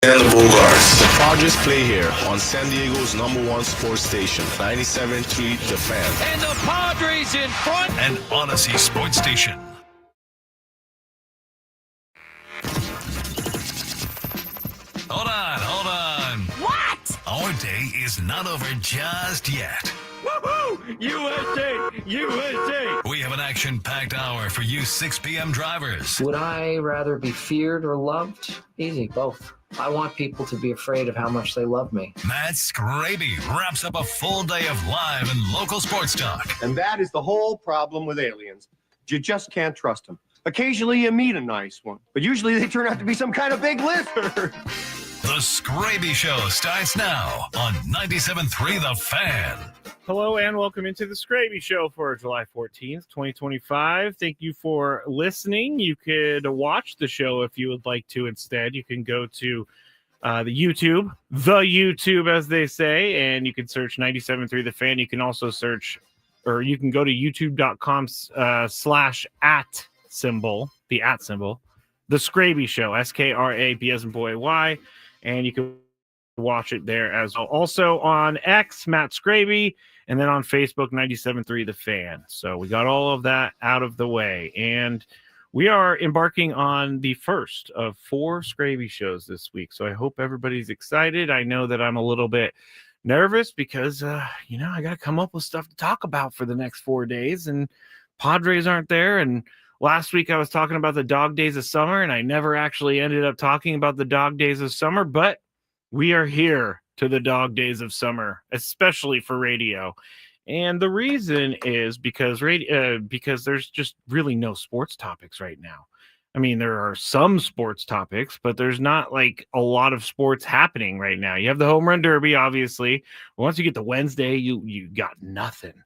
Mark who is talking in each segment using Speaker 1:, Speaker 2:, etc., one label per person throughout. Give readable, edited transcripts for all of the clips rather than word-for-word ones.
Speaker 1: and the Bulldogs.
Speaker 2: The Padres play here on San Diego's #1 sports station, 97.3 The Fan.
Speaker 3: And the Padres in front.
Speaker 4: An Odyssey sports station. Hold on.
Speaker 5: What?
Speaker 4: Our day is not over just yet.
Speaker 3: Woohoo! USA!
Speaker 4: We have an action-packed hour for you 6 p.m. drivers.
Speaker 6: Would I rather be feared or loved? Easy, both. I want people to be afraid of how much they love me.
Speaker 4: Matt Skraby wraps up a full day of live and local sports talk.
Speaker 7: And that is the whole problem with aliens. You just can't trust them. Occasionally you meet a nice one, but usually they turn out to be some kind of big lizard.
Speaker 4: The Skraby Show starts now on 97.3 The Fan.
Speaker 8: Hello and welcome into the Skraby Show for July 14th, 2025. Thank you for listening. You could watch the show if you would like to instead. You can go to the YouTube as they say, and you can search 97.3 The Fan. You can also search, or you can go to youtube.com /@ symbol, the @ symbol, the Skraby Show, SKRAB as in boy, Y, and you can watch it there as well. Also on X, Matt Skraby, and then on Facebook, 97.3 The Fan. So we got all of that out of the way, and we are embarking on the first of 4 Skraby shows this week. So I hope everybody's excited. I know that I'm a little bit nervous because, I got to come up with stuff to talk about for the next 4 days, and Padres aren't there. And last week I was talking about the dog days of summer, and I never actually ended up talking about the dog days of summer, but we are here to the dog days of summer, especially for radio. And the reason is because there's just really no sports topics right now. I mean, there are some sports topics, but there's not like a lot of sports happening right now. You have the home run derby, obviously. Once you get to Wednesday, you got nothing.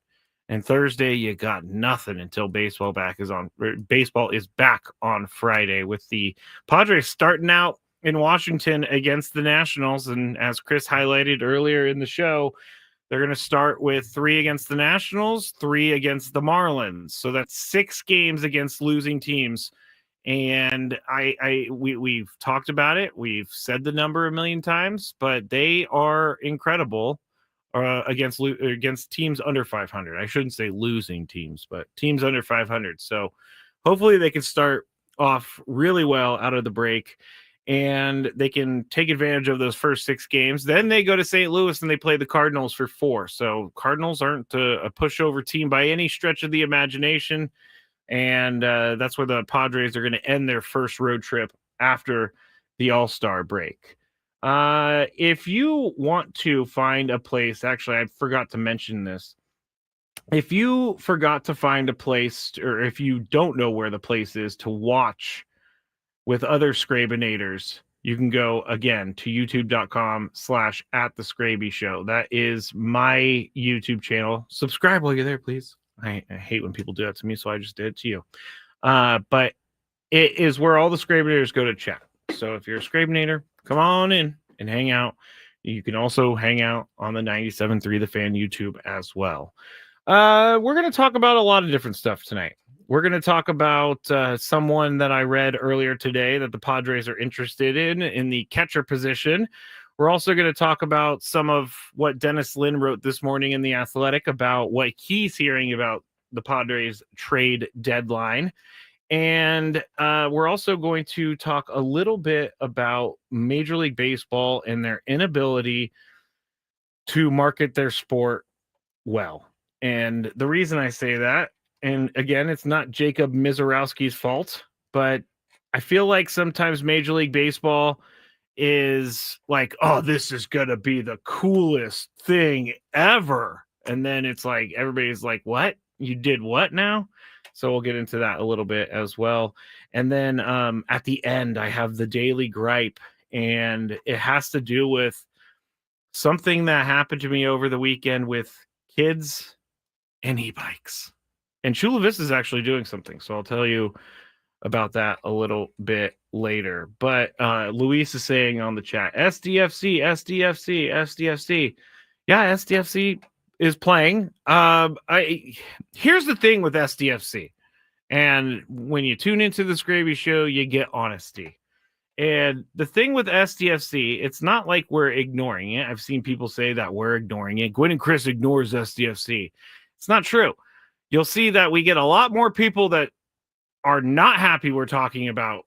Speaker 8: And Thursday, you got nothing until baseball is back on Friday, with the Padres starting out in Washington against the Nationals. And as Chris highlighted earlier in the show, they're going to start with 3 against the Nationals, 3 against the Marlins. So that's 6 games against losing teams. And we've talked about it. We've said the number a million times, but they are incredible against teams under 500. I shouldn't say losing teams, but teams under 500. So hopefully they can start off really well out of the break, and they can take advantage of those first 6 games. Then they go to St. Louis and they play the Cardinals for 4. So Cardinals aren't a pushover team by any stretch of the imagination. And that's where the Padres are going to end their first road trip after the All-Star break. If you want to find a place, actually, I forgot to mention this. If you forgot to find a place, or if you don't know where the place is to watch with other Skrabinators, you can go again to youtube.com / @ the Skraby Show. That is my YouTube channel. Subscribe while you're there, please. I hate when people do that to me, so I just did it to you. But it is where all the Skrabinators go to chat. So if you're a Skrabinator, come on in and hang out. You can also hang out on the 97.3 The Fan YouTube as well. We're going to talk about a lot of different stuff tonight. We're going to talk about someone that I read earlier today that the Padres are interested in the catcher position. We're also going to talk about some of what Dennis Lin wrote this morning in The Athletic about what he's hearing about the Padres trade deadline. And we're also going to talk a little bit about Major League Baseball and their inability to market their sport well. And the reason I say that, and again, it's not Jacob Mizorowski's fault, but I feel like sometimes Major League Baseball is like, oh, this is going to be the coolest thing ever. And then it's like, everybody's like, what? You did what now? So we'll get into that a little bit as well. And then at the end, I have the daily gripe, and it has to do with something that happened to me over the weekend with kids and e-bikes. And Chula Vista is actually doing something, so I'll tell you about that a little bit later. But Luis is saying on the chat, SDFC. Yeah, SDFC is playing. Here's the thing with SDFC. And when you tune into the Skraby Show, you get honesty. And the thing with SDFC, it's not like we're ignoring it. I've seen people say that we're ignoring it. Gwen and Chris ignores SDFC. It's not true. You'll see that we get a lot more people that are not happy we're talking about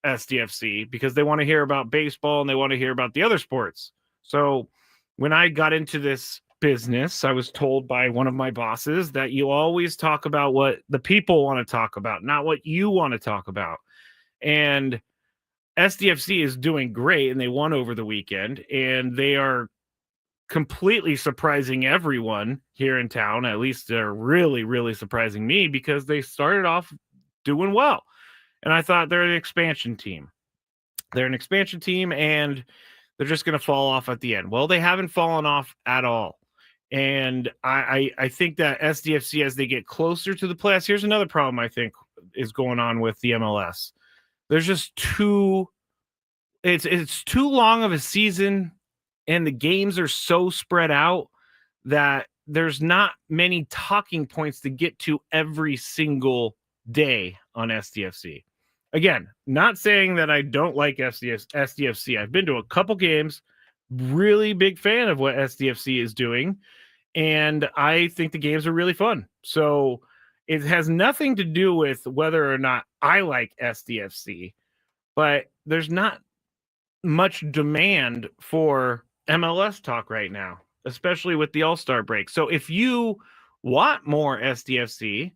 Speaker 8: SDFC because they want to hear about baseball and they want to hear about the other sports. So when I got into this business, I was told by one of my bosses that you always talk about what the people want to talk about, not what you want to talk about. And SDFC is doing great, and they won over the weekend, and they are completely surprising everyone here in town. At least they're really, really surprising me because they started off doing well. And I thought they're an expansion team. They're an expansion team, and they're just going to fall off at the end. Well, they haven't fallen off at all. And I think that SDFC, as they get closer to the playoffs, here's another problem I think is going on with the MLS. There's just it's too long of a season, and the games are so spread out that there's not many talking points to get to every single day on SDFC. Again, not saying that I don't like SDFC. I've been to a couple games, really big fan of what SDFC is doing, and I think the games are really fun. So it has nothing to do with whether or not I like SDFC, but there's not much demand for MLS talk right now, especially with the All-Star break. So if you want more SDFC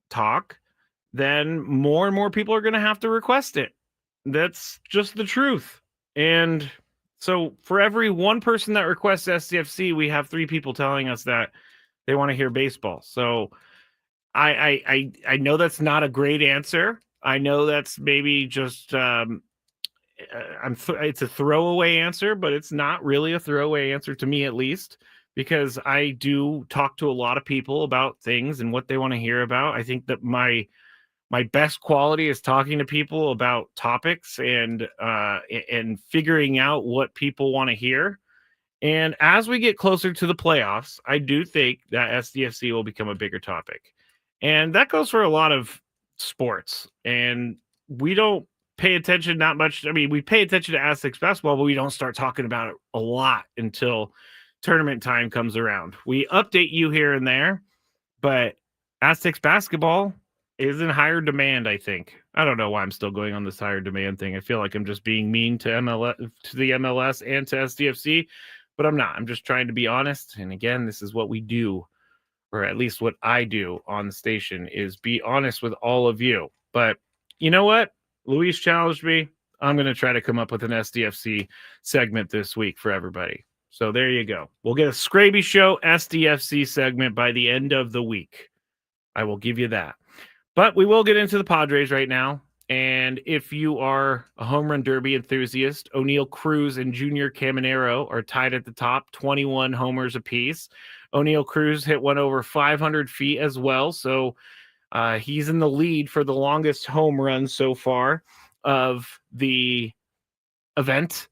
Speaker 8: talk, then more and more people are going to have to request it. That's just the truth. And so for every one person that requests SDFC, we have 3 people telling us that they want to hear baseball. So I know that's not a great answer. I know that's maybe just it's a throwaway answer, but it's not really a throwaway answer to me, at least, because I do talk to a lot of people about things and what they want to hear about. I think that my best quality is talking to people about topics and figuring out what people want to hear. And as we get closer to the playoffs, I do think that SDFC will become a bigger topic. And that goes for a lot of sports. And we don't pay attention that much. I mean, we pay attention to Aztecs basketball, but we don't start talking about it a lot until tournament time comes around. We update you here and there, but Aztecs basketball is in higher demand, I think. I don't know why I'm still going on this higher demand thing. I feel like I'm just being mean to the MLS and to SDFC, but I'm not. I'm just trying to be honest. And again, this is what we do, or at least what I do on the station, is be honest with all of you. But you know what? Luis challenged me. I'm going to try to come up with an SDFC segment this week for everybody. So there you go. We'll get a Skraby Show SDFC segment by the end of the week. I will give you that. But we will get into the Padres right now. And if you are a home run derby enthusiast, O'Neill Cruz and Junior Caminero are tied at the top, 21 homers apiece. O'Neill Cruz hit one over 500 feet as well. So he's in the lead for the longest home run so far of the event.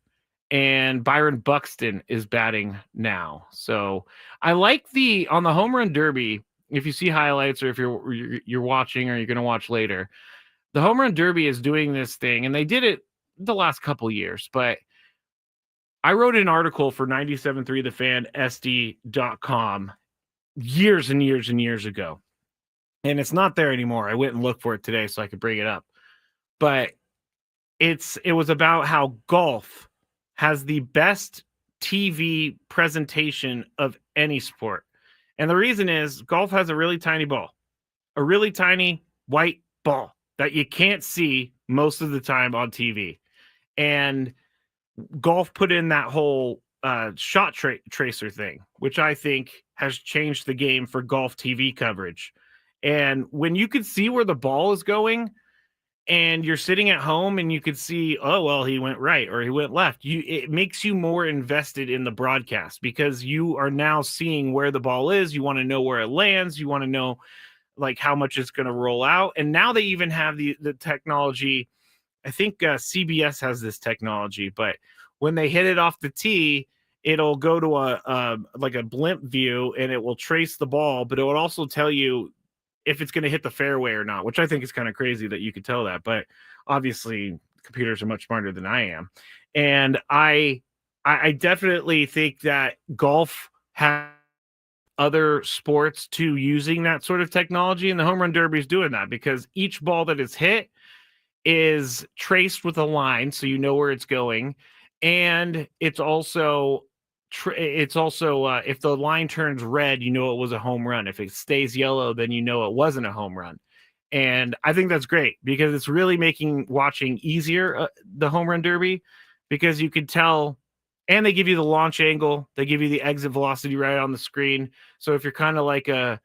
Speaker 8: And Byron Buxton is batting now. So I like on the home run derby, if you see highlights or if you're watching or you're going to watch later, the home run derby is doing this thing, and they did it the last couple years, but I wrote an article for 97.3thefan.sd.com years and years and years ago, and it's not there anymore. I went and looked for it today so I could bring it up, but it was about how golf has the best TV presentation of any sport. And the reason is golf has a really tiny ball, a really tiny white ball that you can't see most of the time on TV. And golf put in that whole shot tracer thing, which I think has changed the game for golf TV coverage. And when you could see where the ball is going and you're sitting at home and you could see, oh, well, he went right or he went left, it makes you more invested in the broadcast because you are now seeing where the ball is. You want to know where it lands. You want to know like how much it's going to roll out. And now they even have the technology. I think CBS has this technology, but when they hit it off the tee, it'll go to a blimp view and it will trace the ball, but it will also tell you if it's going to hit the fairway or not, which I think is kind of crazy that you could tell that, but obviously computers are much smarter than I am. And I definitely think that golf has other sports to using that sort of technology, and the home run derby is doing that because each ball that is hit is traced with a line, so you know where it's going, and it's also if the line turns red, you know it was a home run. If it stays yellow, then you know it wasn't a home run. And I think that's great because it's really making watching easier, the home run derby, because you can tell, and they give you the launch angle, they give you the exit velocity right on the screen. So if you're kind of like a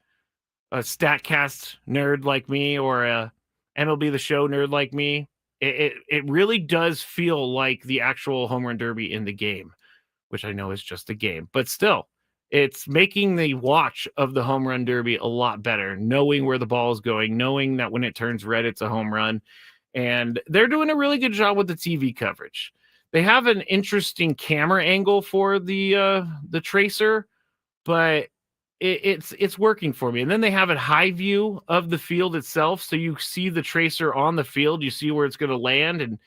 Speaker 8: Statcast nerd like me or a MLB The Show nerd like me, it really does feel like the actual home run derby in the game, which I know is just a game, but still, it's making the watch of the home run derby a lot better, knowing where the ball is going, knowing that when it turns red, it's a home run. And they're doing a really good job with the TV coverage. They have an interesting camera angle for the tracer, but it's working for me. And then they have a high view of the field itself, so you see the tracer on the field, you see where it's going to land. And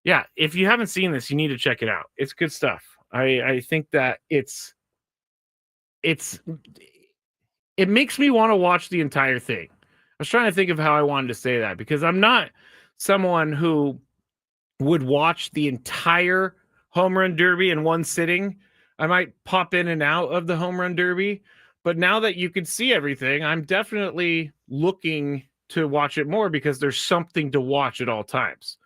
Speaker 8: yeah, if you haven't seen this, you need to check it out. It's good stuff. I think that it makes me want to watch the entire thing. I was trying to think of how I wanted to say that because I'm not someone who would watch the entire home run derby in one sitting. I might pop in and out of the home run derby, but now that you can see everything, I'm definitely looking to watch it more because there's something to watch at all times.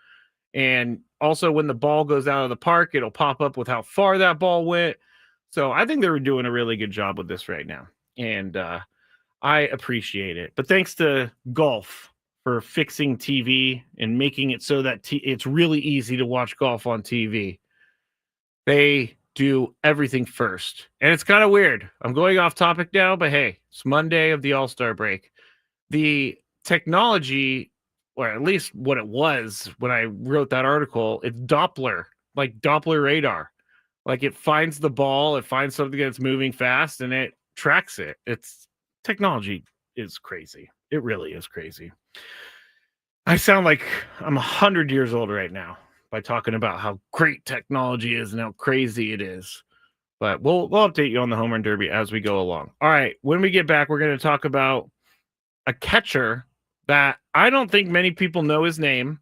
Speaker 8: And also when the ball goes out of the park, it'll pop up with how far that ball went. So I think they're doing a really good job with this right now. And I appreciate it. But thanks to golf for fixing TV and making it so that it's really easy to watch golf on TV. They do everything first. And it's kind of weird. I'm going off topic now, but hey, it's Monday of the All-Star break. The technology, or at least what it was when I wrote that article, it's Doppler, like Doppler radar. Like it finds the ball, it finds something that's moving fast, and it tracks it. It's technology is crazy. It really is crazy. I sound like I'm 100 years old right now by talking about how great technology is and how crazy it is. But we'll update you on the home run derby as we go along. All right, when we get back, we're going to talk about a catcher that I don't think many people know his name.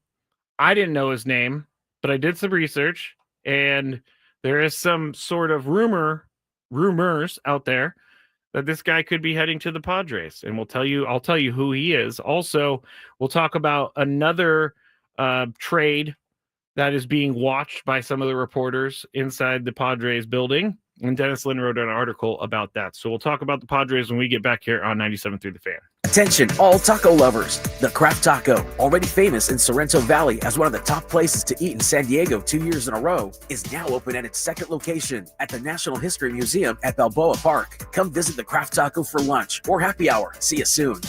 Speaker 8: I didn't know his name, but I did some research, and there is some sort of rumors out there that this guy could be heading to the Padres, and I'll tell you who he is. Also, we'll talk about another trade that is being watched by some of the reporters inside the Padres building. And Dennis Lynn wrote an article about that. So we'll talk about the Padres when we get back here on 97.3 The Fan.
Speaker 1: Attention, all taco lovers. The Craft Taco, already famous in Sorrento Valley as one of the top places to eat in San Diego 2 years in a row, is now open at its second location at the National History Museum at Balboa Park. Come visit the Craft Taco for lunch or happy hour. See you soon.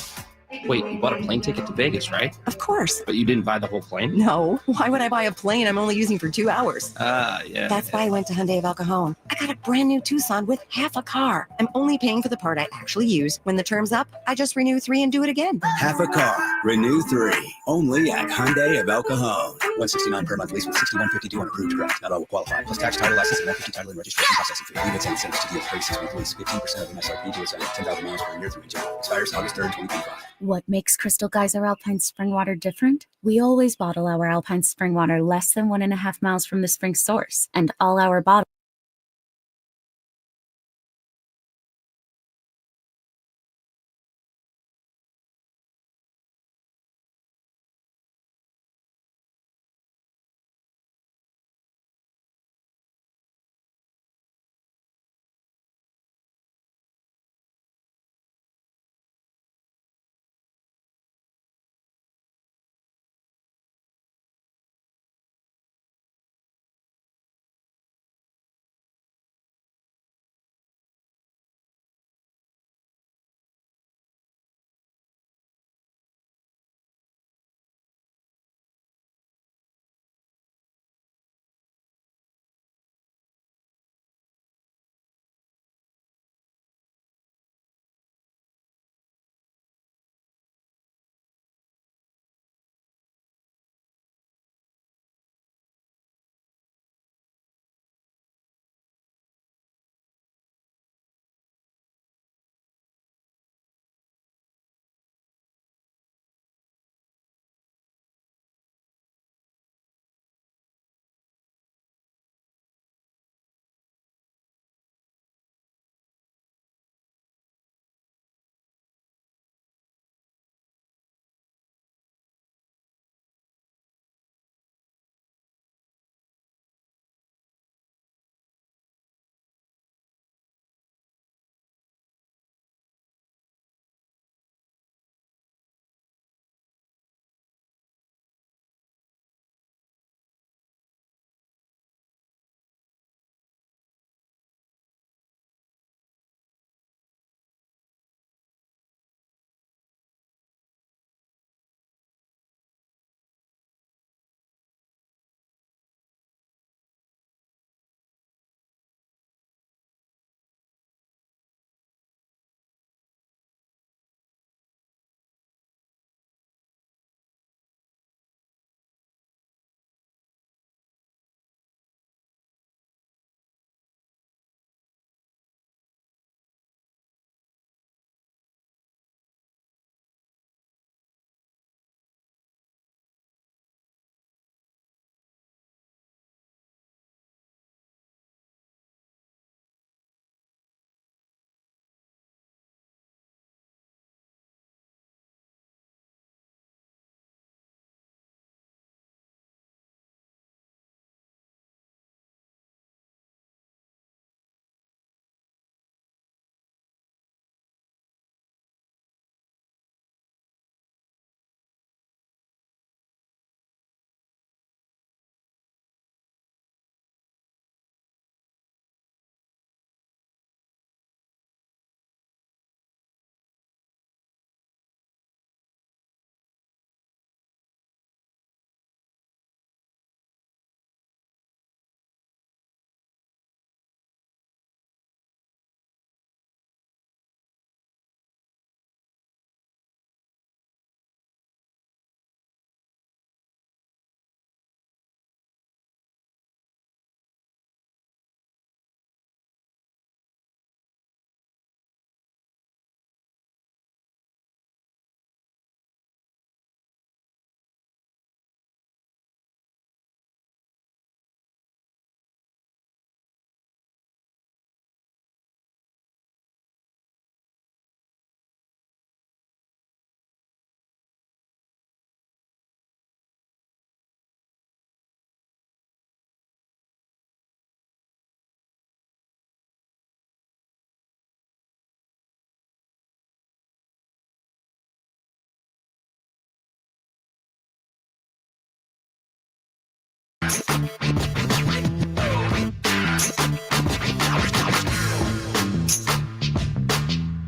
Speaker 5: Wait, you bought a plane ticket to Vegas, right?
Speaker 9: Of course.
Speaker 5: But you didn't buy the whole plane?
Speaker 9: No. Why would I buy a plane I'm only using for 2 hours?
Speaker 5: Yeah.
Speaker 9: That's why I went to Hyundai of El Cajon. I got a brand new Tucson with half a car. I'm only paying for the part I actually use. When the term's up, I just renew 3 and do it again.
Speaker 10: Half a car. Renew 3. Only at Hyundai of El Cajon. $169 per month lease with $61.52 on approved credit. Not all will qualify. Plus tax, title, license, and $150 title and registration processing fee. Limits and incentives to deal with 36-week lease. 15% of MSRP to a second. 10,000 miles per year through retail. Expires August 3rd, 2025.
Speaker 11: What makes Crystal Geyser Alpine Spring Water different? We always bottle our Alpine Spring Water less than 1.5 miles from the spring source, and all our bottles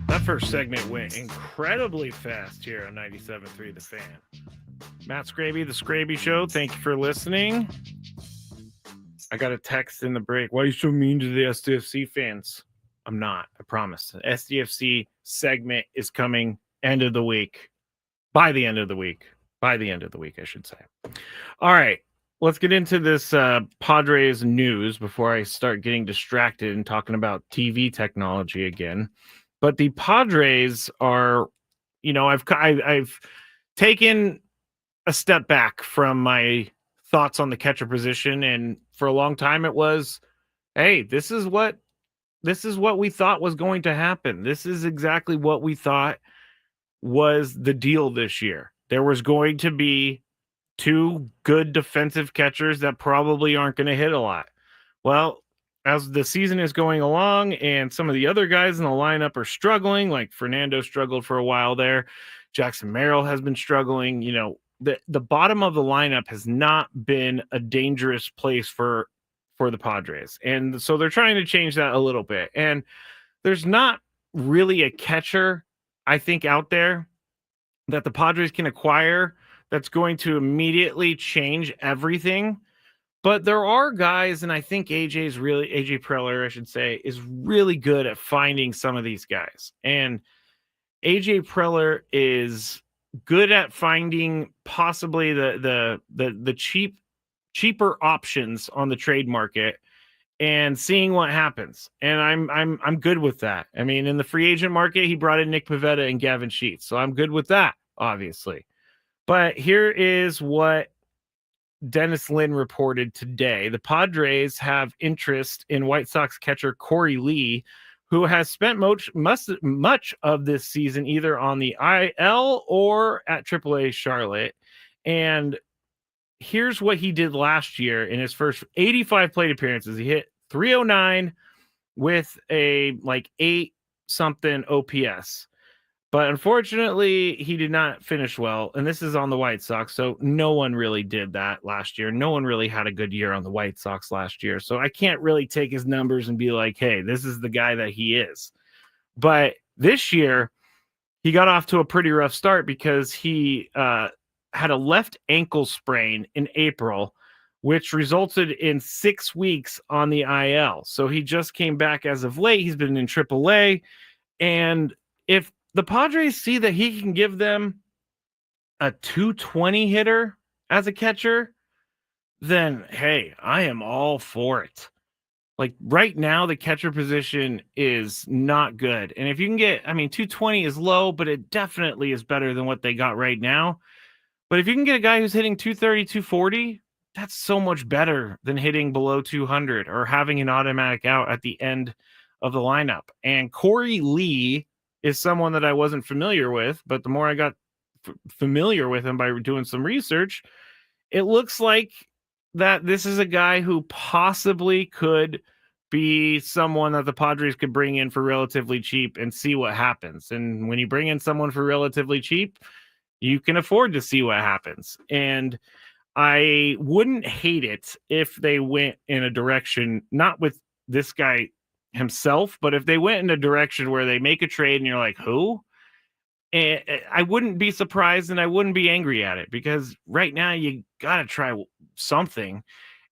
Speaker 8: That first segment went incredibly fast here on 97.3 The Fan. Matt Skraby, The Skraby Show. Thank you for listening. I got a text in the break. Why are you so mean to the SDFC fans? I'm not. I promise. The SDFC segment is coming end of the week. By the end of the week. By the end of the week, I should say. All right. Let's get into this Padres news before I start getting distracted and talking about TV technology again. But the Padres are, you know, I've taken a step back from my thoughts on the catcher position, and for a long time it was, hey, this is what we thought was going to happen. This is exactly what we thought was the deal this year. There was going to be two good defensive catchers that probably aren't going to hit a lot. Well, as the season is going along and some of the other guys in the lineup are struggling, like Fernando struggled for a while there, Jackson Merrill has been struggling, you know, the bottom of the lineup has not been a dangerous place for the Padres. And so they're trying to change that a little bit. And there's not really a catcher, I think, out there that the Padres can acquire that's going to immediately change everything. But there are guys, and I think AJ Preller, I should say, is really good at finding some of these guys. And AJ Preller is good at finding possibly the cheaper options on the trade market and seeing what happens. And I'm good with that. I mean, in the free agent market, he brought in Nick Pivetta and Gavin Sheets, so I'm good with that, obviously. But here is what Dennis Lin reported today. The Padres have interest in White Sox catcher Corey Lee, who has spent much of this season either on the IL or at AAA Charlotte. And here's what he did last year in his first 85 plate appearances. He hit .309 with a 8-something OPS. But unfortunately, he did not finish well, and this is on the White Sox, so no one really did that last year. No one really had a good year on the White Sox last year, so I can't really take his numbers and be like, hey, this is the guy that he is. But this year, he got off to a pretty rough start because he had a left ankle sprain in April, which resulted in 6 weeks on the IL. So he just came back as of late. He's been in AAA, and if the Padres see that he can give them a 220 hitter as a catcher, then, hey, I am all for it. Like right now, the catcher position is not good. And if you can get, 220 is low, but it definitely is better than what they got right now. But if you can get a guy who's hitting 230, 240, that's so much better than hitting below 200 or having an automatic out at the end of the lineup. And Corey Lee is someone that I wasn't familiar with, but the more I got familiar with him by doing some research, it looks like that this is a guy who possibly could be someone that the Padres could bring in for relatively cheap and see what happens. And when you bring in someone for relatively cheap, you can afford to see what happens. And I wouldn't hate it if they went in a direction, not with this guy himself, but if they went in a direction where they make a trade and you're like, who? And I wouldn't be surprised and I wouldn't be angry at it, because right now you got to try something.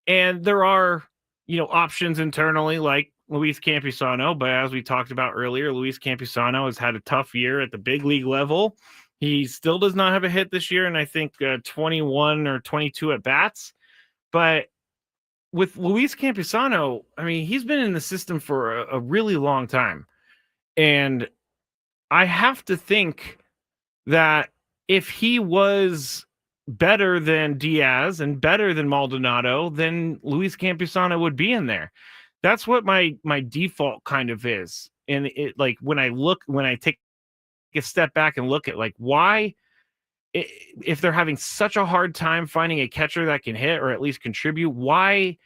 Speaker 8: And there are, options internally like Luis Campusano, but as we talked about earlier, Luis Campusano has had a tough year at the big league level. He still does not have a hit this year, and I think 21 or 22 at bats. But with Luis Campusano, he's been in the system for a really long time. And I have to think that if he was better than Diaz and better than Maldonado, then Luis Campusano would be in there. That's what my default kind of is. And it, like, when I take a step back and look at why, if they're having such a hard time finding a catcher that can hit or at least contribute, why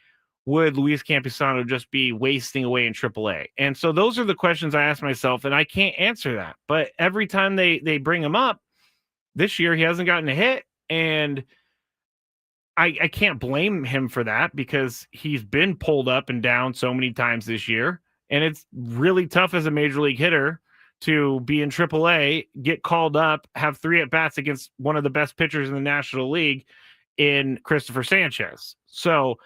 Speaker 8: would Luis Campusano just be wasting away in AAA? And so those are the questions I ask myself, and I can't answer that. But every time they bring him up, this year he hasn't gotten a hit, and I can't blame him for that because he's been pulled up and down so many times this year. And it's really tough as a major league hitter to be in AAA, get called up, have 3 at-bats against one of the best pitchers in the National League in Christopher Sanchez. So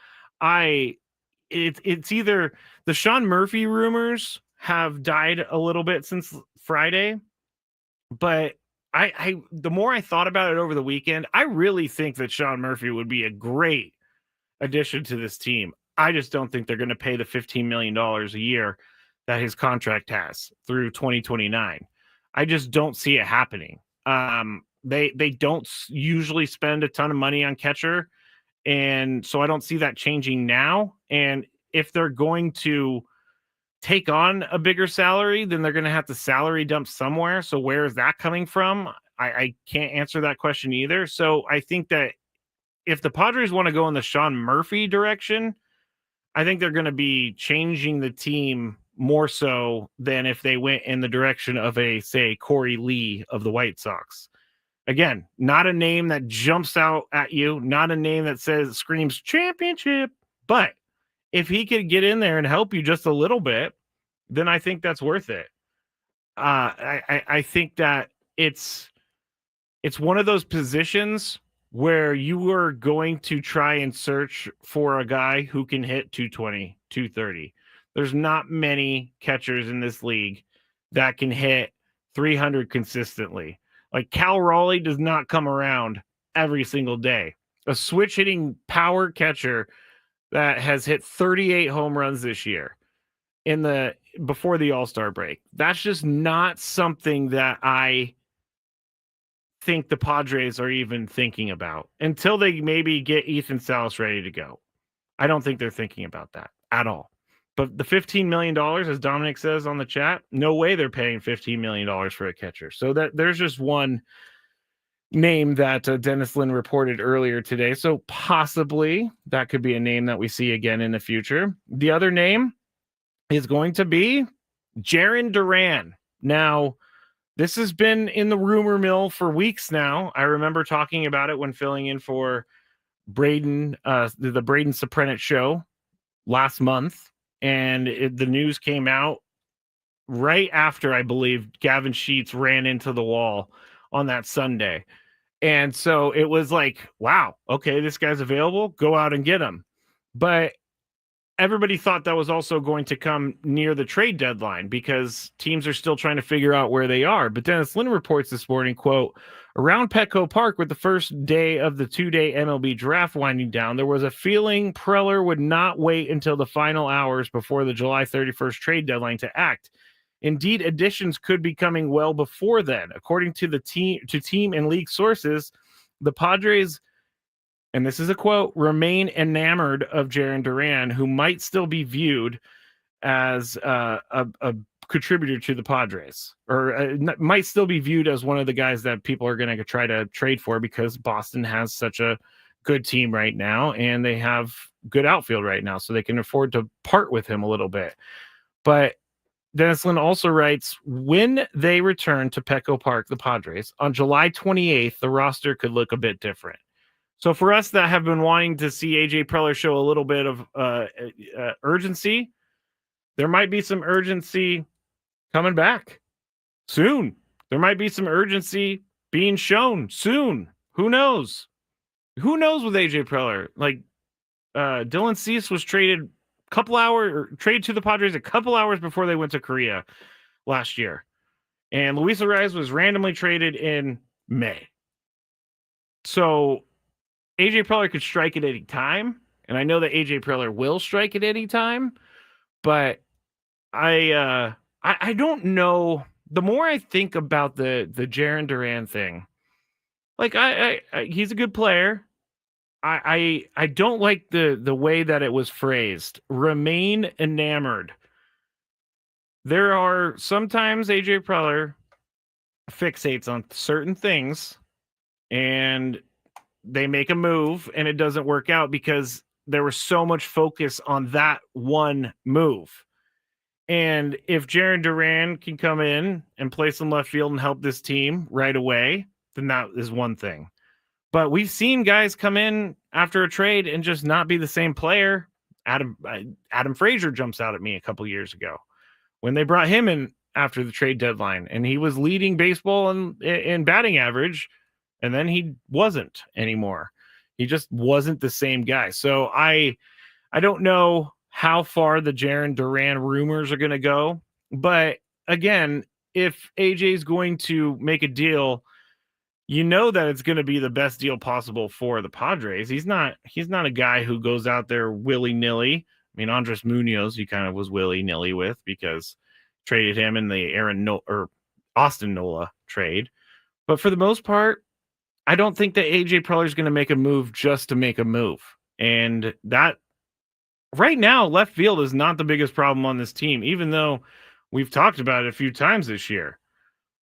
Speaker 8: it's either the Sean Murphy rumors have died a little bit since Friday, but I the more I thought about it over the weekend, I really think that Sean Murphy would be a great addition to this team. I just don't think they're going to pay the $15 million a year that his contract has through 2029. I just don't see it happening. They don't usually spend a ton of money on catcher, and so I don't see that changing now. And if they're going to take on a bigger salary, then they're going to have to salary dump somewhere. So where is that coming from? I can't answer that question either. So I think that if the Padres want to go in the Sean Murphy direction, I think they're going to be changing the team more so than if they went in the direction of a, say, Corey Lee of the White Sox. Again, not a name that jumps out at you, not a name that screams championship, but if he could get in there and help you just a little bit, then I think that's worth it. I think that it's one of those positions where you are going to try and search for a guy who can hit 220, 230. There's not many catchers in this league that can hit 300 consistently. Like Cal Raleigh does not come around every single day. A switch hitting power catcher that has hit 38 home runs this year before the All-Star break. That's just not something that I think the Padres are even thinking about until they maybe get Ethan Salas ready to go. I don't think they're thinking about that at all. But the $15 million, as Dominic says on the chat, no way they're paying $15 million for a catcher. So that there's just one name that Dennis Lynn reported earlier today. So possibly that could be a name that we see again in the future. The other name is going to be Jarren Duran. Now, this has been in the rumor mill for weeks now. I remember talking about it when filling in for Braden, the Braden Soprenet show last month. And the news came out right after, I believe, Gavin Sheets ran into the wall on that Sunday. And so it was like, wow, okay, this guy's available. Go out and get him. But everybody thought that was also going to come near the trade deadline because teams are still trying to figure out where they are. But Dennis Lynn reports this morning, quote, around Petco Park with the first day of the 2-day MLB draft winding down, there was a feeling Preller would not wait until the final hours before the July 31st trade deadline to act. Indeed, additions could be coming well before then. According to team and league sources, the Padres, and this is a quote, remain enamored of Jarren Duran, who might still be viewed as a contributor to the Padres, or might still be viewed as one of the guys that people are going to try to trade for because Boston has such a good team right now and they have good outfield right now, so they can afford to part with him a little bit. But Dennis Lynn also writes, when they return to Petco Park, the Padres, on July 28th, the roster could look a bit different. So for us that have been wanting to see AJ Preller show a little bit of urgency, there might be some urgency coming back soon. There might be some urgency being shown soon. Who knows? Who knows with AJ Preller? Like Dylan Cease was traded to the Padres a couple hours before they went to Korea last year. And Luis Arraez was randomly traded in May. So AJ Preller could strike at any time. And I know that AJ Preller will strike at any time. But I don't know. The more I think about the Jarren Duran thing, like he's a good player. I don't like the way that it was phrased. Remain enamored. There are sometimes AJ Preller fixates on certain things and they make a move and it doesn't work out because there was so much focus on that one move. And if Jarren Duran can come in and play some left field and help this team right away, then that is one thing. But we've seen guys come in after a trade and just not be the same player. Adam Frazier jumps out at me a couple years ago when they brought him in after the trade deadline, and he was leading baseball in batting average, and then he wasn't anymore. He just wasn't the same guy. So I don't know how far the Jarren Duran rumors are going to go, but again, if AJ is going to make a deal, you know that it's going to be the best deal possible for the Padres. He's not a guy who goes out there willy-nilly. I mean, Andres Munoz, he kind of was willy-nilly with because traded him in the Austin Nola trade. But for the most part, I don't think that AJ Preller is going to make a move just to make a move. And that right now, left field is not the biggest problem on this team, even though we've talked about it a few times this year.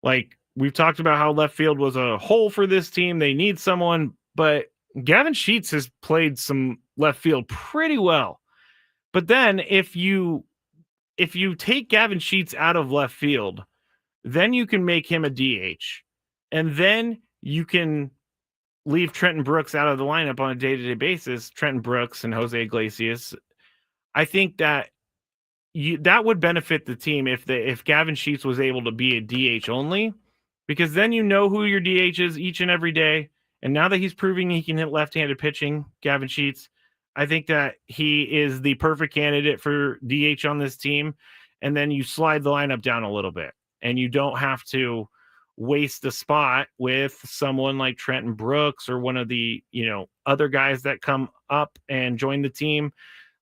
Speaker 8: Like, we've talked about how left field was a hole for this team. They need someone, but Gavin Sheets has played some left field pretty well. But then if you take Gavin Sheets out of left field, then you can make him a DH. And then you can leave Trenton Brooks out of the lineup on a day-to-day basis. Trenton Brooks and Jose Iglesias. I think that that would benefit the team if Gavin Sheets was able to be a DH only, because then you know who your DH is each and every day. And now that he's proving he can hit left-handed pitching, Gavin Sheets, I think that he is the perfect candidate for DH on this team. And then you slide the lineup down a little bit, and you don't have to waste a spot with someone like Trenton Brooks or one of the, other guys that come up and join the team.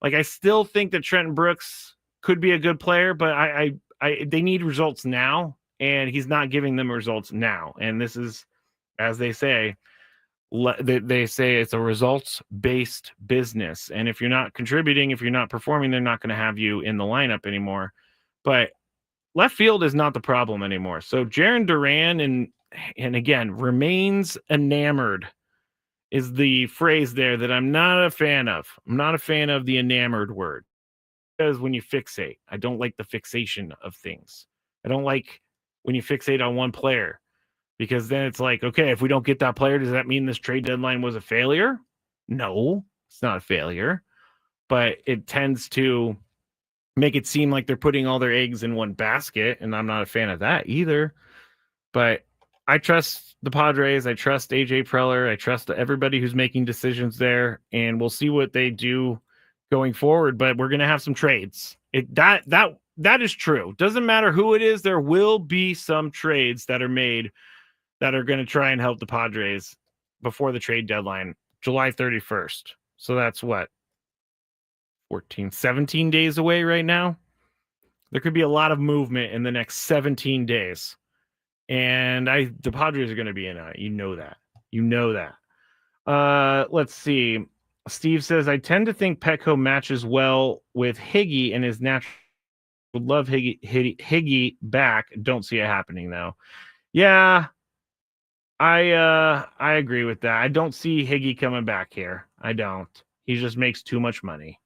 Speaker 8: Like, I still think that Trenton Brooks could be a good player, but they need results now, and he's not giving them results now. And this is, as they say it's a results-based business. And if you're not contributing, if you're not performing, they're not going to have you in the lineup anymore. But left field is not the problem anymore. So Jarren Duran, and again, remains enamored is the phrase there that I'm not a fan of. I'm not a fan of the enamored word, because when you fixate, I don't like the fixation of things. I don't like when you fixate on one player, because then it's like, okay, if we don't get that player, does that mean this trade deadline was a failure? No, it's not a failure, but it tends to make it seem like they're putting all their eggs in one basket, and I'm not a fan of that either. But I trust the Padres. I trust AJ Preller. I trust everybody who's making decisions there, and we'll see what they do going forward. But we're going to have some trades. That is true. Doesn't matter who it is. There will be some trades that are made that are going to try and help the Padres before the trade deadline, July 31st. So that's what, 17 days away right now. There could be a lot of movement in the next 17 days. And the Padres are going to be in it. You know that. Let's see. Steve says, I tend to think Petco matches well with Higgy and his natural. Would love Higgy back. Don't see it happening though. Yeah, I agree with that. I don't see Higgy coming back here. I don't. He just makes too much money.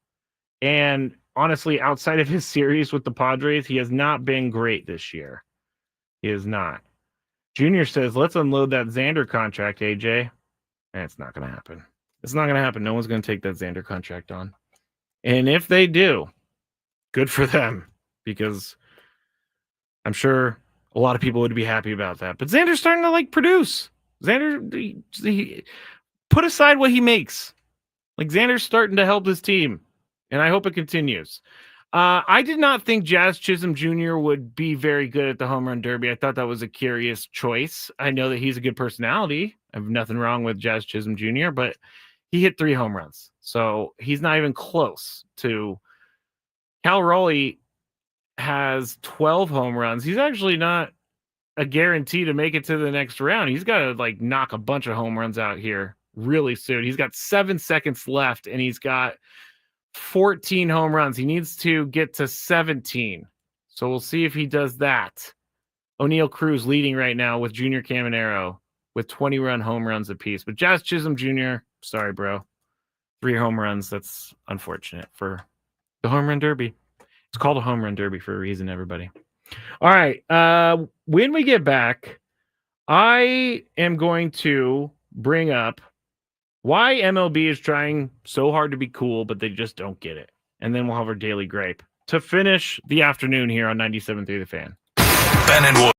Speaker 8: And honestly, outside of his series with the Padres, he has not been great this year. He is not. Junior says, let's unload that Xander contract, AJ. And it's not going to happen. It's not going to happen. No one's going to take that Xander contract on. And if they do, good for them, because I'm sure a lot of people would be happy about that. But Xander's starting to produce. Xander, he put aside what he makes. Xander's starting to help his team, and I hope it continues. I did not think Jazz Chisholm Jr. would be very good at the home run derby. I thought that was a curious choice. I know that he's a good personality. I have nothing wrong with Jazz Chisholm Jr., but he hit 3 home runs. So he's not even close to. Cal Raleigh has 12 home runs. He's actually not a guarantee to make it to the next round. He's got to knock a bunch of home runs out here really soon. He's got 7 seconds left, and he's got 14 home runs. He needs to get to 17. So we'll see if he does that. O'Neal Cruz leading right now with Junior Caminero with 20-run home runs apiece. But Jazz Chisholm Jr., sorry, bro. 3 home runs. That's unfortunate for the home run derby. It's called a home run derby for a reason, everybody. All right. When we get back, I am going to bring up Why MLB is trying so hard to be cool, but they just don't get it. And then we'll have our daily grape to finish the afternoon here on 97.3 The Fan.
Speaker 4: Ben and Wood.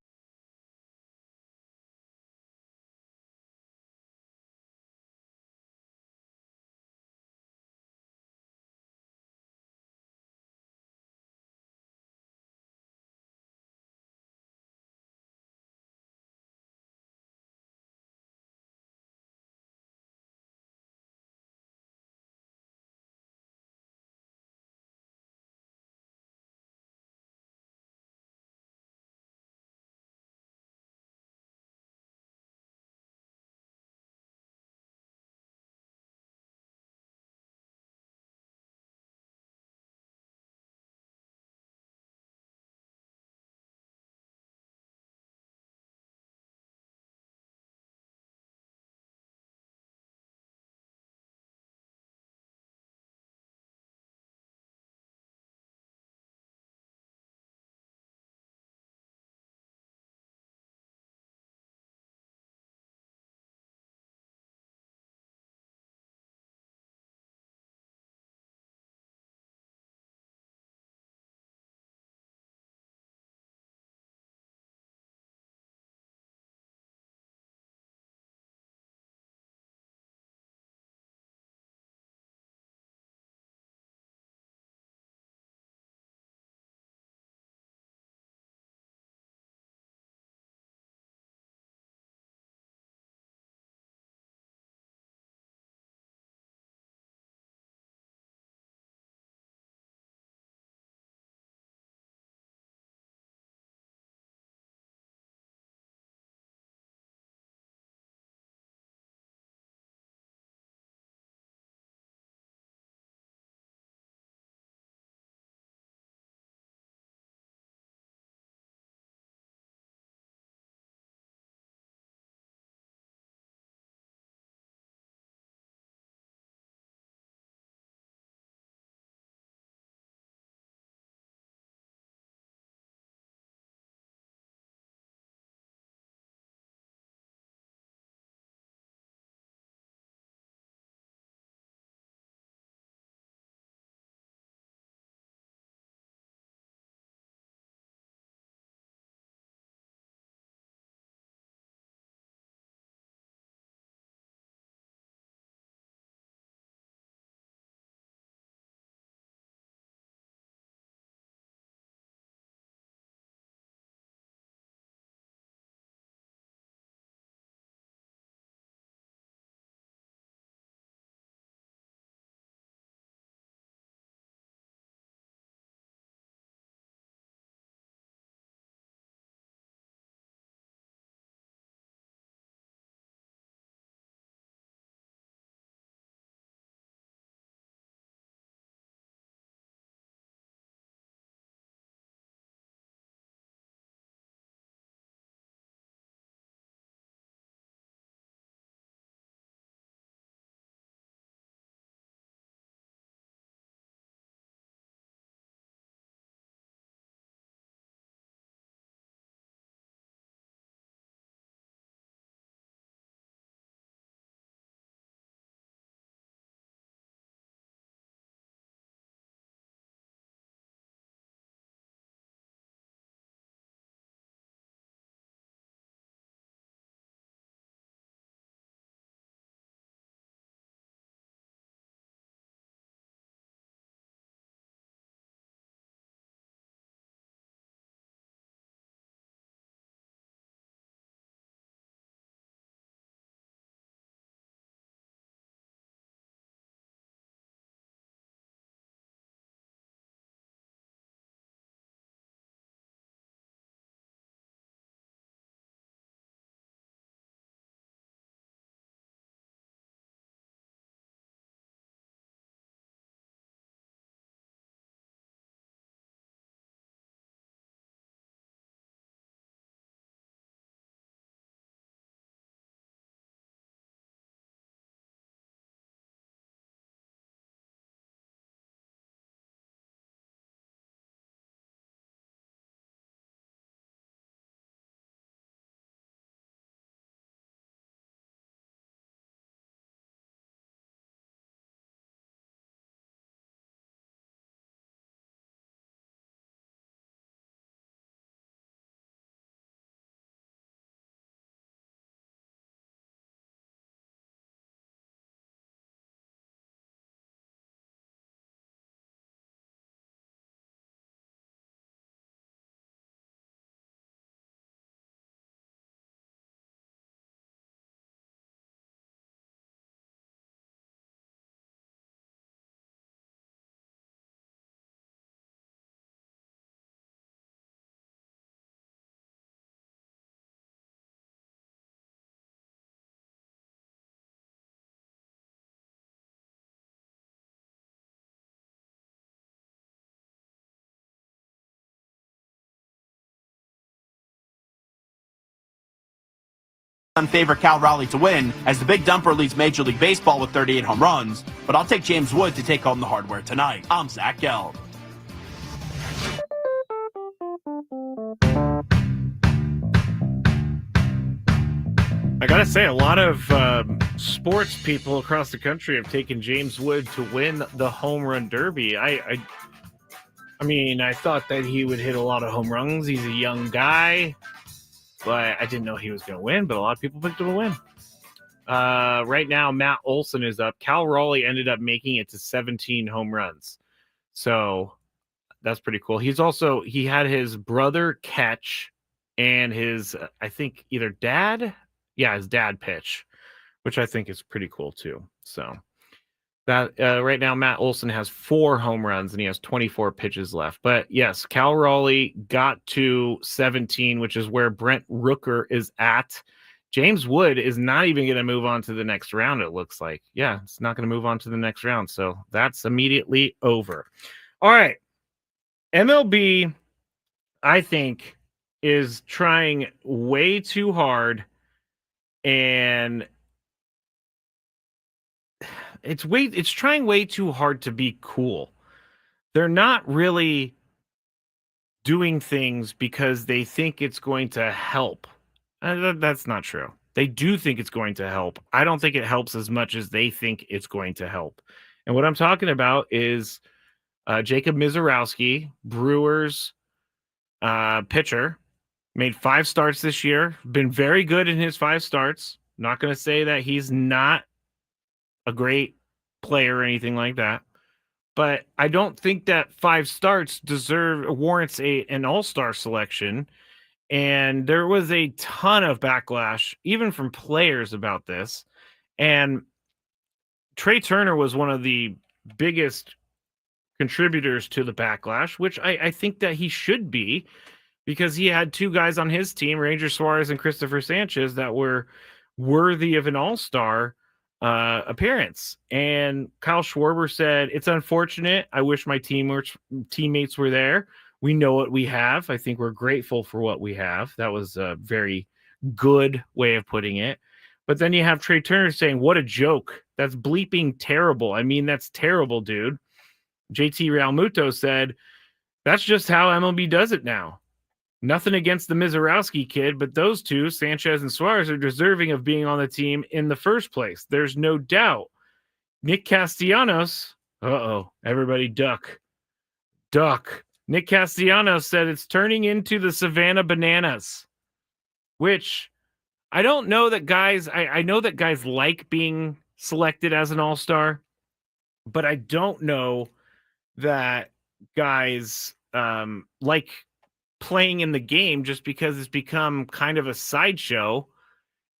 Speaker 12: favor Cal Raleigh to win, as the Big Dumper leads Major League Baseball with 38 home runs, but I'll take James Wood to take home the hardware tonight. I'm Zach Gelb.
Speaker 8: I gotta say, a lot of sports people across the country have taken James Wood to win the home run derby. I mean, I thought that he would hit a lot of home runs. He's a young guy, but I didn't know he was going to win. But a lot of people picked him to win. Right now, Matt Olson is up. Cal Raleigh ended up making it to 17 home runs, so that's pretty cool. He had his brother catch and his I think either dad. Yeah, his dad pitch, which I think is pretty cool too. So that right now, Matt Olson has 4 home runs and he has 24 pitches left. But yes, Cal Raleigh got to 17, which is where Brent Rooker is at. James Wood is not even going to move on to the next round, it looks like. Yeah, it's not going to move on to the next round. So that's immediately over. All right. MLB, I think, is trying way too hard. And it's trying way too hard to be cool. They're not really doing things because they think it's going to help. That's not true. They do think it's going to help. I don't think it helps as much as they think it's going to help. And what I'm talking about is Jacob Mizorowski, Brewers pitcher, made 5 starts this year. Been very good in his 5 starts. Not going to say that he's not a great player or anything like that. But I don't think that 5 starts warrants an all-star selection. And there was a ton of backlash, even from players, about this. And Trey Turner was one of the biggest contributors to the backlash, which I think that he should be, because he had 2 guys on his team, Ranger Suarez and Christopher Sanchez, that were worthy of an all-star appearance. And Kyle Schwarber said, "It's unfortunate. I wish my teammates were there. We know what we have. I think we're grateful for what we have." That was a very good way of putting it. But then you have Trey Turner saying, "What a joke. That's bleeping terrible. I mean, that's terrible, dude." JT Realmuto said, "That's just how MLB does it now. Nothing against the Mizorowski kid, but those 2, Sanchez and Suarez, are deserving of being on the team in the first place. There's no doubt." Nick Castellanos, everybody duck. Nick Castellanos said it's turning into the Savannah Bananas, which I don't know that guys, I know that guys like being selected as an all-star, but I don't know that guys like playing in the game just because it's become kind of a sideshow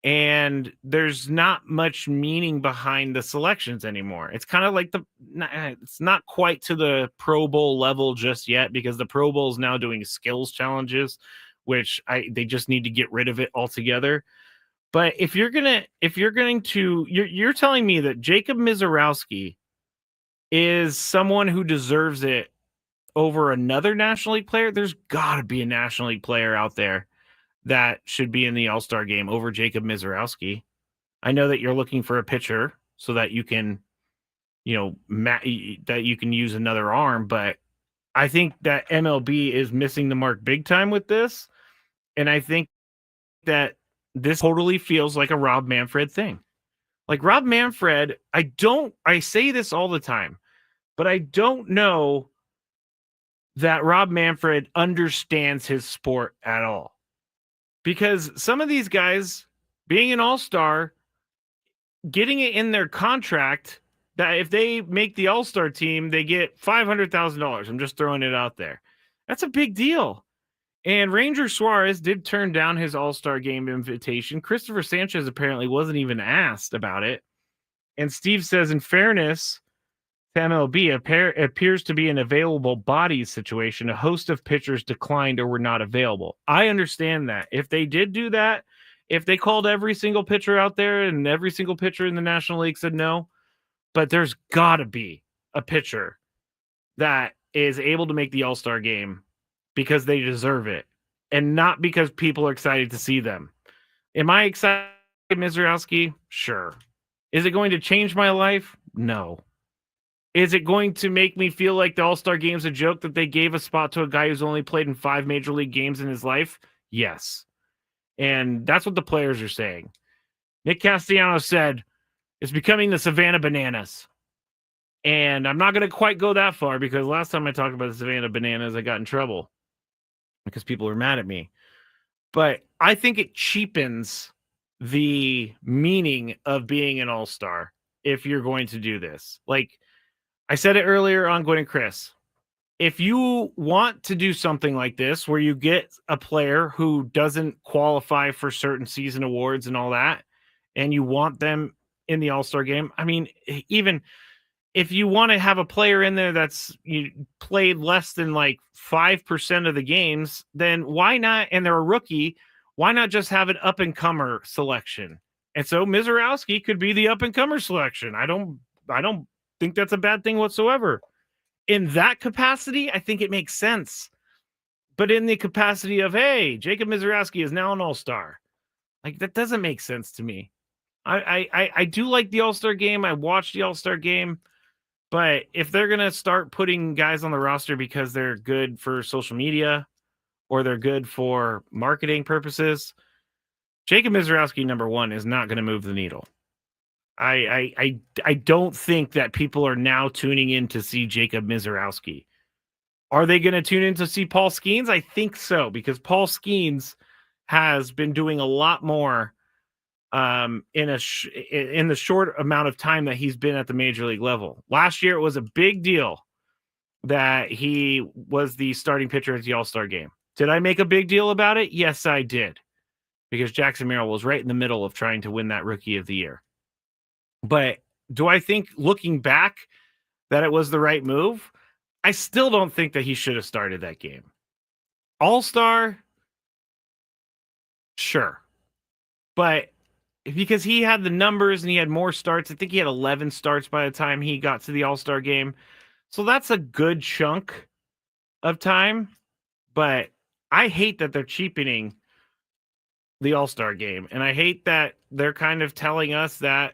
Speaker 8: and there's not much meaning behind the selections anymore. It's kind of like it's not quite to the Pro Bowl level just yet, because the Pro Bowl is now doing skills challenges, which they just need to get rid of it altogether. But you're telling me that Jacob Mizorowski is someone who deserves it over another National League player? There's got to be a National League player out there that should be in the All-Star game over Jacob Mizorowski. I know that you're looking for a pitcher so that you can, that you can use another arm, but I think that MLB is missing the mark big time with this. And I think that this totally feels like a Rob Manfred thing. Like Rob Manfred, I say this all the time, but I don't know that Rob Manfred understands his sport at all. Because some of these guys, being an all-star, getting it in their contract that if they make the all-star team, they get $500,000. I'm just throwing it out there. That's a big deal. And Ranger Suarez did turn down his all-star game invitation. Christopher Sanchez apparently wasn't even asked about it. And Steve says, in fairness to MLB, appears to be an available bodies situation. A host of pitchers declined or were not available. I understand that. If they did do that, if they called every single pitcher out there and every single pitcher in the National League said no, but there's got to be a pitcher that is able to make the All-Star game because they deserve it and not because people are excited to see them. Am I excited Mizraowski? Sure. Is it going to change my life? No. Is it going to make me feel like the All-Star Game's a joke that they gave a spot to a guy who's only played in 5 Major League games in his life? Yes. And that's what the players are saying. Nick Castellanos said, it's becoming the Savannah Bananas. And I'm not going to quite go that far because last time I talked about the Savannah Bananas, I got in trouble because people were mad at me. But I think it cheapens the meaning of being an all-star if you're going to do this. Like I said it earlier on Gwen and Chris, if you want to do something like this where you get a player who doesn't qualify for certain season awards and all that, and you want them in the all-star game, I mean, even if you want to have a player in there that's played less than like 5% of the games, then why not? And they're a rookie. Why not just have an up-and-comer selection? And so Mizraowski could be the up-and-comer selection. I don't think that's a bad thing whatsoever. In that capacity, I think it makes sense. But in the capacity of, hey, Jacob Mizraowski is now an all-star, like that doesn't make sense to me. I do like the all-star game. I watched the all-star game. But if they're going to start putting guys on the roster because they're good for social media or they're good for marketing purposes, Jacob Mizraowski, number one, is not going to move the needle. I don't think that people are now tuning in to see Jacob Mizraowski. Are they going to tune in to see Paul Skeens? I think so, because Paul Skeens has been doing a lot more in the short amount of time that he's been at the major league level. Last year, it was a big deal that he was the starting pitcher at the All-Star game. Did I make a big deal about it? Yes, I did, because Jackson Merrill was right in the middle of trying to win that Rookie of the Year. But do I think, looking back, that it was the right move? I still don't think that he should have started that game. All-Star, sure. But because he had the numbers and he had more starts. I think he had 11 starts by the time he got to the All-Star game. So that's a good chunk of time. But I hate that they're cheapening the All-Star game. And I hate that they're kind of telling us that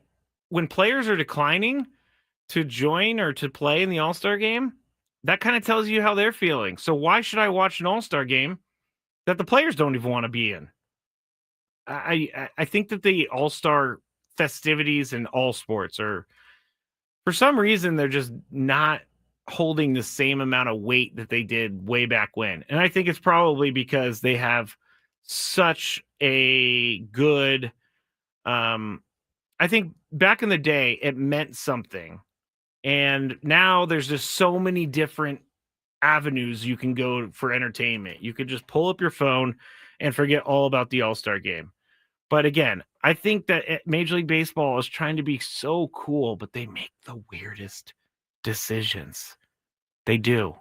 Speaker 8: when players are declining to join or to play in the All-Star game, that kind of tells you how they're feeling. So why should I watch an All-Star game that the players don't even want to be in? I think that the all-star festivities in all sports are, for some reason, they're just not holding the same amount of weight that they did way back when. And I think it's probably because they have such a good, I think back in the day, it meant something. And now there's just so many different avenues you can go for entertainment. You could just pull up your phone and forget all about the All-Star game. But again, I think that Major League Baseball is trying to be so cool, but they make the weirdest decisions. They do.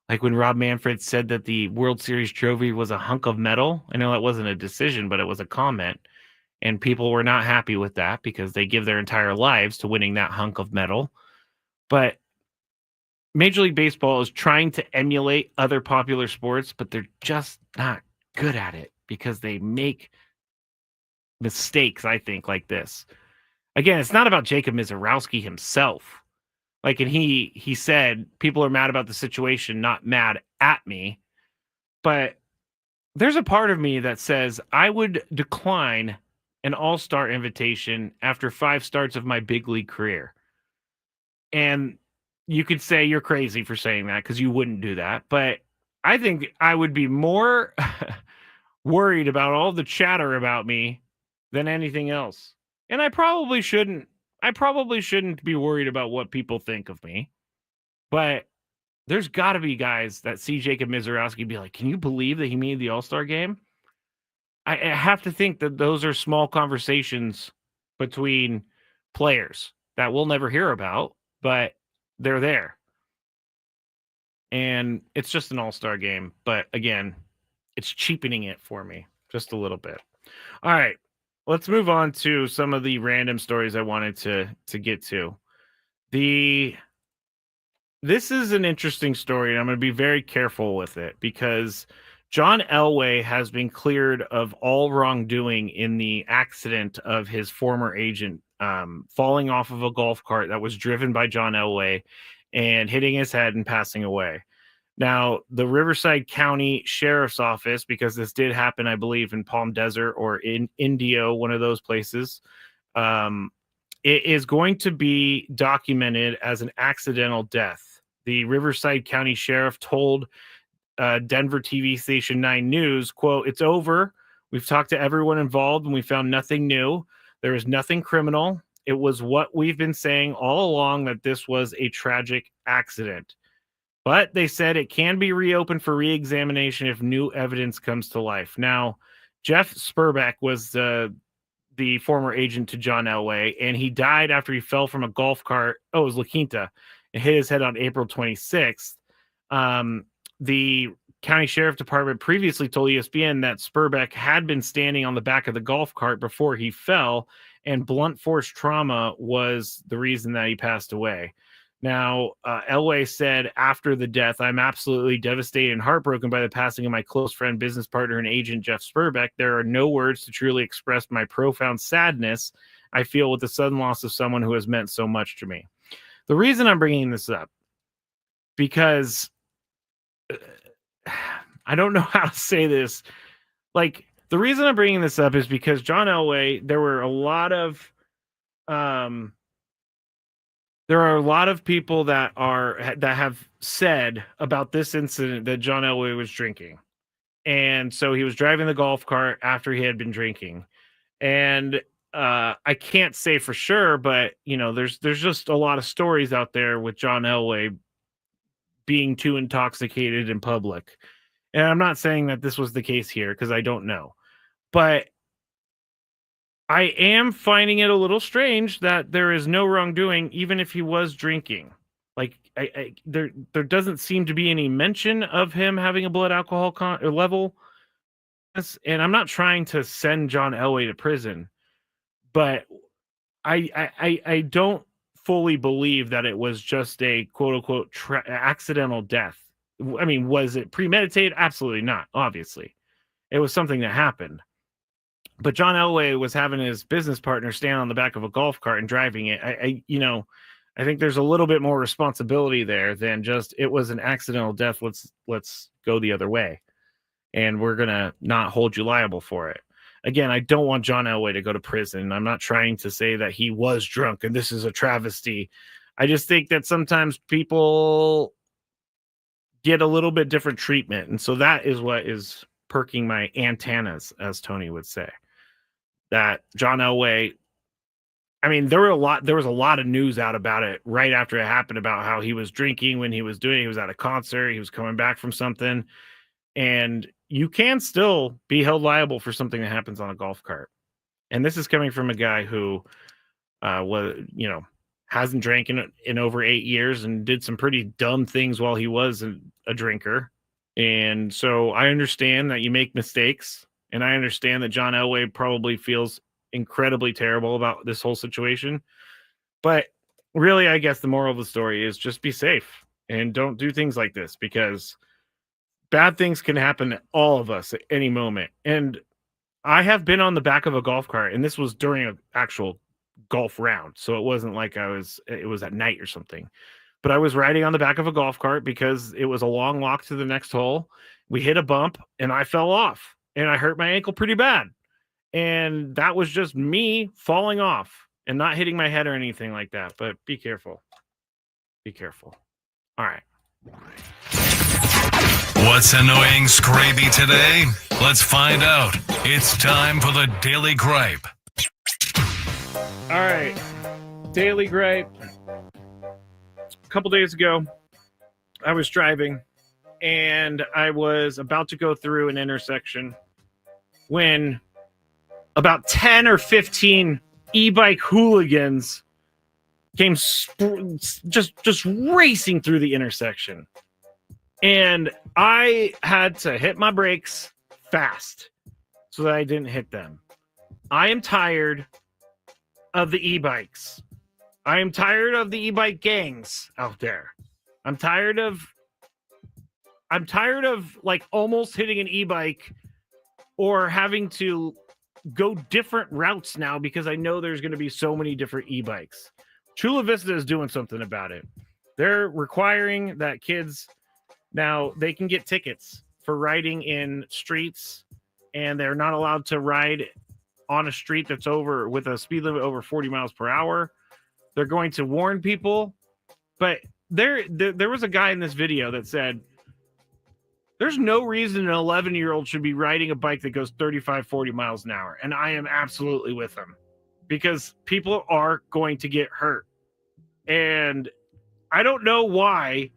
Speaker 8: Like when Rob Manfred said that the World Series trophy was a hunk of metal. I know that wasn't a decision, but it was a comment. And people were not happy with that because they give their entire lives to winning that hunk of metal. But Major League Baseball is trying to emulate other popular sports, but they're just not good at it because they make mistakes, I think, like this. Again, it's not about Jacob Mizraowski himself. Like, and he said, people are mad about the situation, not mad at me. But there's a part of me that says I would decline an all-star invitation after 5 starts of my big league career. And you could say you're crazy for saying that because you wouldn't do that. But I think I would be more worried about all the chatter about me than anything else. And I probably shouldn't be worried about what people think of me. But there's got to be guys that see Jacob Mizraowski be like, can you believe that he made the All-Star game? I have to think that those are small conversations between players that we'll never hear about, but they're there. And it's just an all-star game. But again, it's cheapening it for me just a little bit. All right, let's move on to some of the random stories I wanted to get to. This is an interesting story, and I'm going to be very careful with it because John Elway has been cleared of all wrongdoing in the accident of his former agent falling off of a golf cart that was driven by John Elway and hitting his head and passing away. Now, the Riverside County Sheriff's Office, because this did happen, I believe, in Palm Desert or in Indio, one of those places, it is going to be documented as an accidental death. The Riverside County Sheriff told Denver TV station 9 News, quote, "It's over. We've talked to everyone involved and we found nothing new. There is nothing criminal. It was what we've been saying all along, that this was a tragic accident. But they said it can be reopened for re-examination if new evidence comes to life." Now, Jeff Spurbeck was the former agent to John Elway, and he died after he fell from a golf cart. Oh, it was La Quinta, and hit his head on April 26th. The county sheriff department previously told ESPN that Spurbeck had been standing on the back of the golf cart before he fell, and blunt force trauma was the reason that he passed away. Now, Elway said after the death, "I'm absolutely devastated and heartbroken by the passing of my close friend, business partner, and agent, Jeff Spurbeck. There are no words to truly express my profound sadness I feel with the sudden loss of someone who has meant so much to me." The reason I'm bringing this up, because I don't know how to say this. Like, the reason I'm bringing this up is because John Elway, there are a lot of people that have said about this incident that John Elway was drinking. And so he was driving the golf cart after he had been drinking. And I can't say for sure, but there's just a lot of stories out there with John Elway being too intoxicated in public. And I'm not saying that this was the case here, because I don't know. But I am finding it a little strange that there is no wrongdoing, even if he was drinking. Like, there doesn't seem to be any mention of him having a blood alcohol level. And I'm not trying to send John Elway to prison, but I don't fully believe that it was just a quote unquote accidental death. I mean, was it premeditated? Absolutely not. Obviously, it was something that happened. But John Elway was having his business partner stand on the back of a golf cart and driving it. I think there's a little bit more responsibility there than just it was an accidental death. Let's go the other way, and we're gonna not hold you liable for it. Again, I don't want John Elway to go to prison. I'm not trying to say that he was drunk and this is a travesty. I just think that sometimes people get a little bit different treatment. And so that is what is perking my antennas, as Tony would say. That John Elway, I mean, there was a lot of news out about it right after it happened, about how he was drinking when he was at a concert, he was coming back from something. And you can still be held liable for something that happens on a golf cart. And this is coming from a guy who hasn't drank in over 8 years and did some pretty dumb things while he was a drinker. And so I understand that you make mistakes, and I understand that John Elway probably feels incredibly terrible about this whole situation. But really, I guess the moral of the story is just be safe and don't do things like this, because bad things can happen to all of us at any moment. And I have been on the back of a golf cart, and this was during an actual golf round. So it wasn't like it was at night or something. But I was riding on the back of a golf cart because it was a long walk to the next hole. We hit a bump and I fell off and I hurt my ankle pretty bad. And that was just me falling off and not hitting my head or anything like that. But be careful. Be careful. All right.
Speaker 4: What's annoying Skraby today? Let's find out. It's time for the Daily Gripe.
Speaker 8: All right. Daily Gripe. A couple days ago, I was driving and I was about to go through an intersection when about 10 or 15 e-bike hooligans came just racing through the intersection. And I had to hit my brakes fast so that I didn't hit them. I am tired of the e-bikes. I am tired of the e-bike gangs out there. I'm tired of I'm tired of like almost hitting an e-bike or having to go different routes now because I know there's going to be so many different e-bikes. Chula Vista is doing something about it. They're requiring that kids now they can get tickets for riding in streets, and they're not allowed to ride on a street that's over with a speed limit over 40 miles per hour. They're going to warn people, but there was a guy in this video that said there's no reason an 11-year-old should be riding a bike that goes 35, 40 miles an hour. And I am absolutely with him because people are going to get hurt. And I don't know why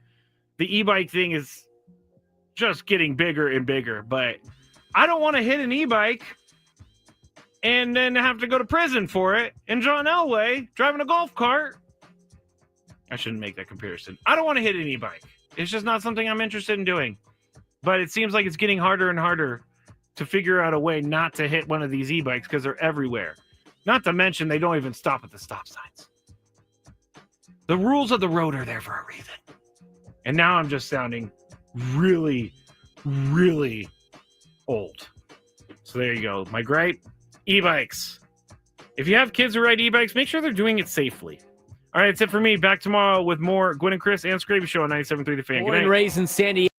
Speaker 8: the e-bike thing is just getting bigger and bigger, but I don't want to hit an e-bike and then have to go to prison for it. And John Elway driving a golf cart. I shouldn't make that comparison. I don't want to hit an e-bike. It's just not something I'm interested in doing. But it seems like it's getting harder and harder to figure out a way not to hit one of these e-bikes because they're everywhere. Not to mention they don't even stop at the stop signs. The rules of the road are there for a reason. And now I'm just sounding really, really old. So there you go. My gripe, e-bikes. If you have kids who ride e-bikes, make sure they're doing it safely. All right, that's it for me. Back tomorrow with more Gwen and Chris and Skraby Show on 97.3 The Fan. Good night.
Speaker 13: Born and raised in San Diego.